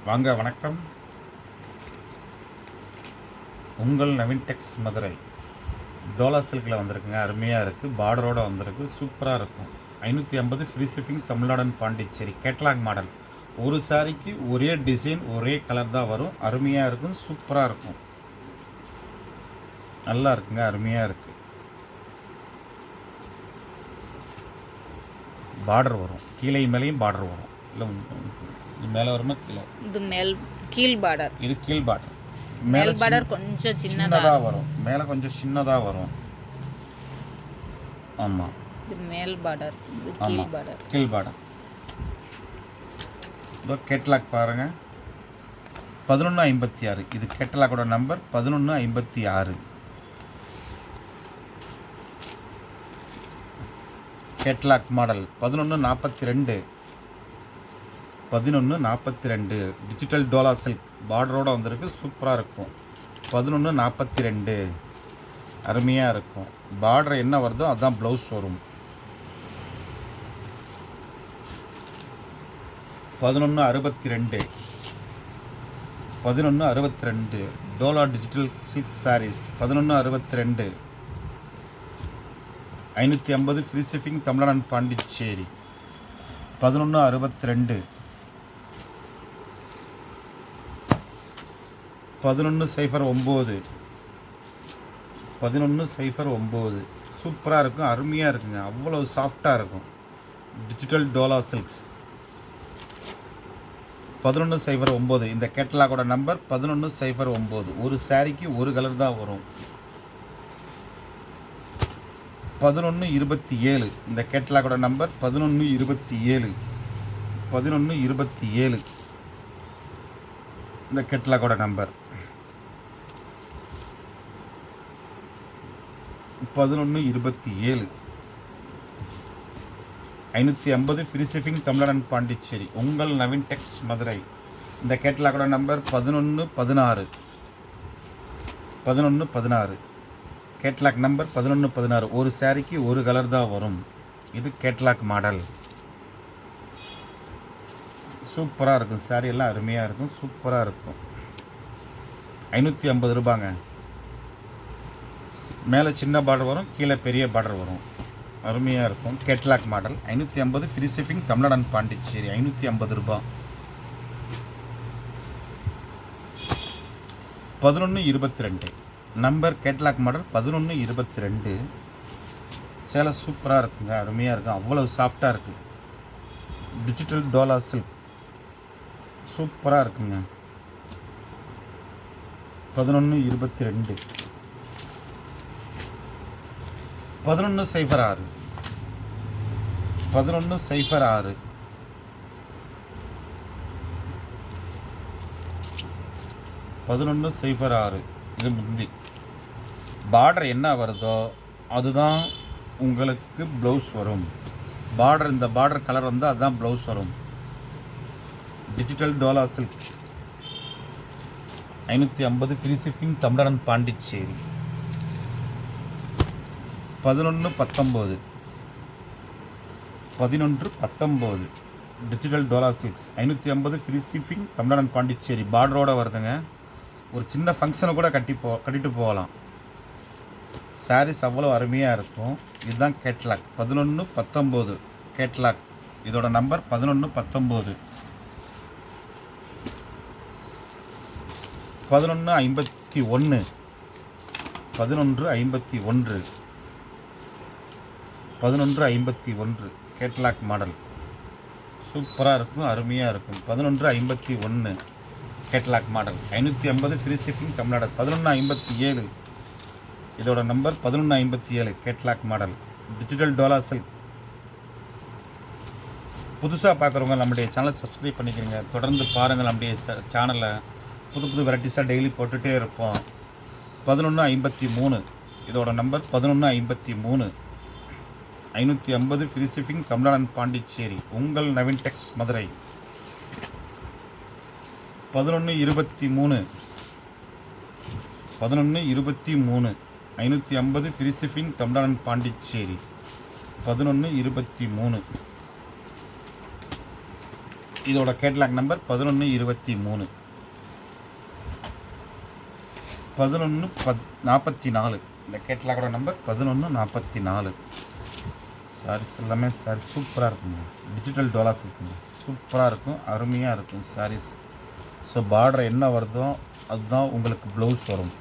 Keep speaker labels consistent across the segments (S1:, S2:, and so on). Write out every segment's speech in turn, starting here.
S1: வாங்க வணக்கம். உங்கள் நவீன் டெக்ஸ் மதுரை. டோலா சில்கில் வந்திருக்குங்க. அருமையாக இருக்குது. பார்டரோடு வந்திருக்கு. சூப்பராக இருக்கும். 550 free shipping. Tamil Nadu and Pondicherry. Catalogue model. ஒரு சாரிக்கு ஒரே டிசைன் ஒரே கலர் தான் வரும். அருமையாக இருக்கும். சூப்பராக இருக்கும். நல்லா இருக்குங்க. அருமையாக இருக்குது. பார்டர் வரும். கீழே மேலேயும் பார்டர் வரும். இல்லை இது மேலே வருமா கீழே?
S2: இது கீழ் பார்டர்.
S1: இது கீழ் பார்டர்.
S2: மேல் பார்டர் கொஞ்சம்
S1: சின்னதாக வரும். மேலே கொஞ்சம் சின்னதாக வரும். ஆமாம்,
S2: இது மேல் பார்டர். இது கீழ் பார்டர்.
S1: கீழ் பார்டர். இதோ கேட்லாக் பாருங்கள். 1156. இது கேட்லாக்கோட number 1156. Catalogue model 1142. 1142 digital Dola silk பார்டரோடு வந்திருக்கு. சூப்பராக இருக்கும். 1142 அருமையாக இருக்கும். பார்டர் என்ன வருதோ அதுதான் ப்ளவுஸ் வரும். 1162. 1162 dola digital silk sarees. 1162 550 free shipping. Tamil Nadu and Pondicherry. 1162 1109. 1109 சூப்பராக இருக்கும். அருமையாக இருக்குங்க. அவ்வளோ சாஃப்டாக இருக்கும். Digital Dola silks. 1109. இந்த கேட்டலாகோட நம்பர் 1109. ஒரு சாரிக்கு ஒரு கலர் தான் வரும். 1127. இந்த கேட்டலாகோட நம்பர் 1127. 1127 இந்த கேட்டலாகோட number 1127. 550 free shipping. Tamil Nadu and Pondicherry. உங்கள் நவீன் டெக்ஸ் மதுரை. இந்த கேட்டலாகோட நம்பர் 1116. 1116 catalogue number 1116. ஒரு சாரிக்கு ஒரு கலர் தான் வரும். இது கேட்லாக் மாடல். சூப்பராக இருக்கும். சாரி எல்லாம் அருமையாக இருக்கும். சூப்பராக இருக்கும். 550 ரூபாங்க. மேலே சின்ன பார்டர் வரும், கீழே பெரிய பார்டர் வரும். அருமையாக இருக்கும். Catalogue model. 550 free shipping. Tamil Nadu and Pondicherry. 550 ரூபா. 1122 நம்பர். Catalogue model 1122. சேலை சூப்பராக இருக்குங்க. அருமையாக இருக்கும். அவ்வளோ சாஃப்டாக இருக்குது. டிஜிட்டல் டோலா சில்க் சூப்பராக இருக்குங்க. 1122. 1106. 1106 1106 இது முந்தி. பார்டர் என்ன வருதோ அதுதான் உங்களுக்கு ப்ளவுஸ் வரும். பார்டர் இந்த பார்டர் கலர் வந்து அதுதான் ப்ளவுஸ் வரும். Digital Dola silk. 550 free shipping. Tamil Nadu and Pondicherry. 1119. 1119 digital Dola silks. 550 free shipping. Tamil Nadu and Pondicherry. பார்டரோடு வருதுங்க. ஒரு சின்ன ஃபங்க்ஷனை கூட கட்டிட்டு போகலாம். சாரீஸ் அவ்வளோ அருமையாக இருக்கும். இதுதான் கேட்லாக். 1119 கேட்லாக். இதோட நம்பர் 1119. 1151. 1151. 1151 catalogue model. சூப்பராக இருக்கும். அருமையாக இருக்கும். 1151 catalogue model. 550 free shipping. Tamil Nadu. 1157 இதோட number 1157 catalogue model. Digital Dola silk. புதுசாக பார்க்குறவங்க நம்முடைய சேனலை சப்ஸ்கிரைப் பண்ணிக்கிறீங்க. தொடர்ந்து பாருங்கள். நம்முடைய சேனலை புது வெரைட்டிஸாக டெய்லி போட்டுகிட்டே இருப்போம். 1153 இதோட number 1153. 550 free shipping. Tamil Nadu and Pondicherry. உங்கள் Naveen Tex Madurai. 1123. 1123 550 free shipping. Tamil Nadu and Pondicherry. 1123 இதோட கேட்லாக் நம்பர் 1123 1144. இந்த கேட்லாகோட நம்பர் 1144. சாரீஸ் எல்லாமே சாரீஸ் சூப்பராக இருக்குங்க. டிஜிட்டல் டோலாஸ் இருக்குங்க. சூப்பராக இருக்கும், அருமையாக இருக்கும் சாரீஸ். ஸோ பார்டர் என்ன வருதோ அதுதான் உங்களுக்கு ப்ளவுஸ் வரும்.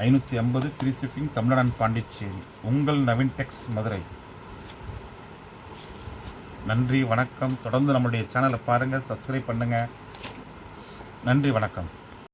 S1: 550 free shipping, Tamil Nadu and Pondicherry. உங்கள் நவீன் டெக்ஸ், மதுரை. நன்றி, வணக்கம். தொடர்ந்து நம்மளுடைய சேனலை பாருங்கள், சப்ஸ்கிரைப் பண்ணுங்கள். நன்றி, வணக்கம்.